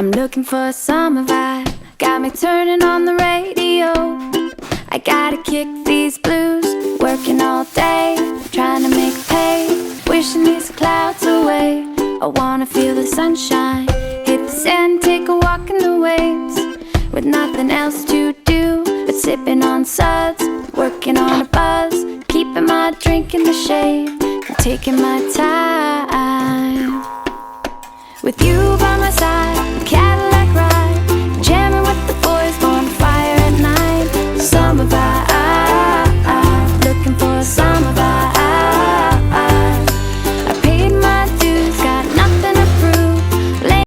I'm looking for a summer vibe, got me turning on the radio. I gotta kick these blues, working all day, trying to make pay, wishing these clouds away. I wanna feel the sunshine, hit the sand, take a walk in the waves, with nothing else to do but sipping on suds, working on a buzz, keeping my drink in the shade, and taking my time. With you by my side,